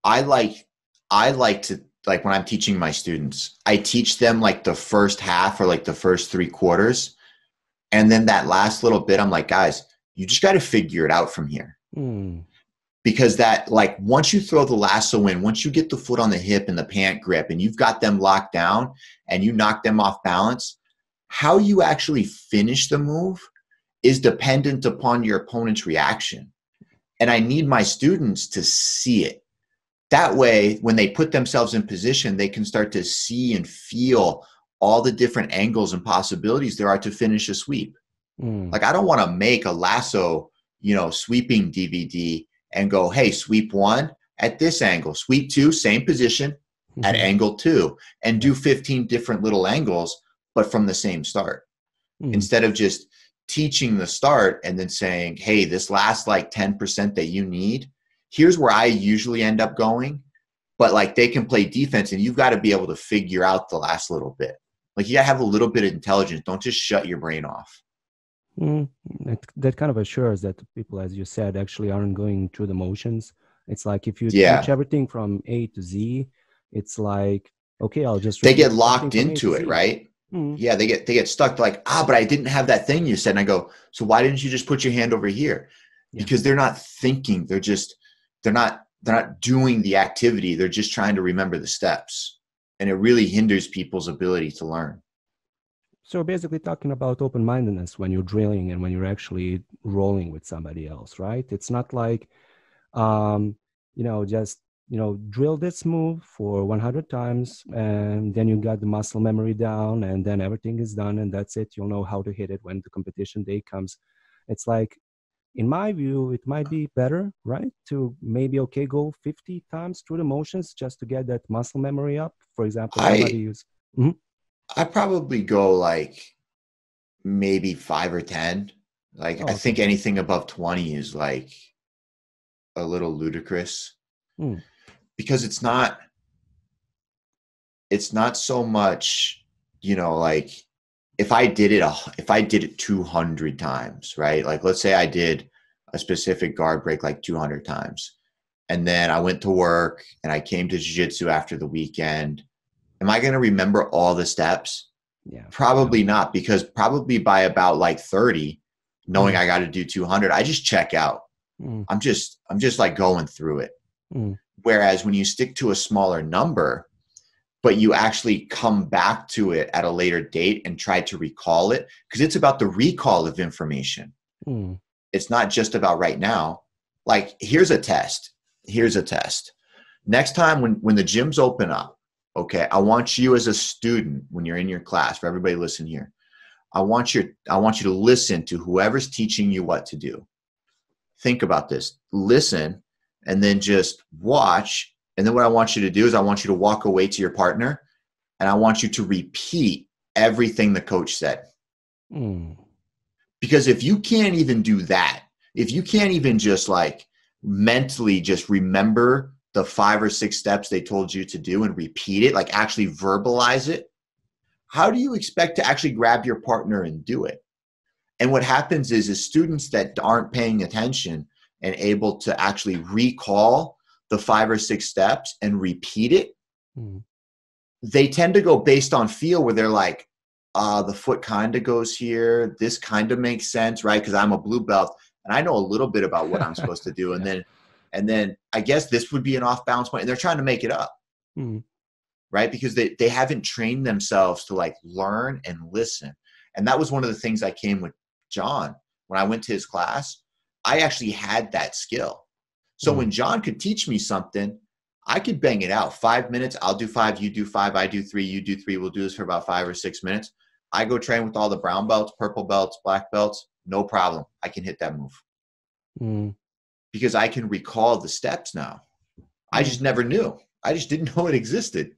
I like to, like, when I'm teaching my students, I teach them like the first half or like the first 3 quarters. And then that last little bit, I'm like, guys, you just got to figure it out from here. Mm. Because that, like, once you throw the lasso in, once you get the foot on the hip and the pant grip and you've got them locked down and you knock them off balance, how you actually finish the move is dependent upon your opponent's reaction. And I need my students to see it. That way, when they put themselves in position, they can start to see and feel all the different angles and possibilities there are to finish a sweep. Mm. Like, I don't want to make a lasso, sweeping DVD and go, hey, sweep one at this angle, sweep two, same position at Mhm. angle two, and Yeah. do 15 different little angles, but from the same start. Mm. Instead of just teaching the start and then saying, hey, this last like 10% that you need, here's where I usually end up going. But like, they can play defense and you've got to be able to figure out the last little bit. Like, you got to have a little bit of intelligence. Don't just shut your brain off. Mm. That kind of assures that people, as you said, actually aren't going through the motions. It's like if you teach Yeah. everything from A to Z, it's like, okay, I'll just They repeat get everything locked from A to into it, Z. right? Mm. Yeah, they get stuck like, but I didn't have that thing you said. And I go, so why didn't you just put your hand over here? Yeah. Because they're not thinking. They're not doing the activity. They're just trying to remember the steps. And it really hinders people's ability to learn. So basically talking about open-mindedness when you're drilling and when you're actually rolling with somebody else, right? It's not like, um, just, drill this move for 100 times and then you got the muscle memory down and then everything is done and that's it. You'll know how to hit it when the competition day comes. It's like, in my view, it might be better, right? To maybe, okay, go 50 times through the motions just to get that muscle memory up. For example, somebody I who's, Mhm. I probably go like maybe 5 or 10. Like, Oh, I think okay. anything above 20 is like a little ludicrous Mm. because it's not so much, like, if I did it 200 times, right? Like, let's say I did a specific guard break like 200 times, and then I went to work and I came to jiu-jitsu after the weekend. Am I going to remember all the steps? Yeah. Probably No. not, because probably by about like 30, knowing Mm. I got to do 200, I just check out. Mm. I'm just like going through it. Mm. Whereas when you stick to a smaller number, but you actually come back to it at a later date and try to recall it, because it's about the recall of information. Mm. It's not just about right now. Like, here's a test. Here's a test. Next time when the gyms open up, okay, I want you as a student, when you're in your class, for everybody listen here, I want you to listen to whoever's teaching you what to do. Think about this. Listen, and then just watch. And then what I want you to do is I want you to walk away to your partner and I want you to repeat everything the coach said. Mm. Because if you can't even do that, if you can't even just like mentally just remember the 5 or 6 steps they told you to do and repeat it, like actually verbalize it, how do you expect to actually grab your partner and do it? And what happens is students that aren't paying attention and able to actually recall the 5 or 6 steps and repeat it, Mm. they tend to go based on feel, where they're like, the foot kind of goes here. This kind of makes sense, right? Because I'm a blue belt and I know a little bit about what I'm supposed to do. And Yeah. then I guess this would be an off balance point. And they're trying to make it up, Mm. right? Because they haven't trained themselves to like learn and listen. And that was one of the things I came with John. When I went to his class, I actually had that skill. So when Mm. John could teach me something, I could bang it out. 5 minutes, I'll do 5, you do 5, I do 3, you do 3. We'll do this for about 5 or 6 minutes. I go train with all the brown belts, purple belts, black belts. No problem. I can hit that move Mm. because I can recall the steps now. I Mm. just never knew. I just didn't know it existed.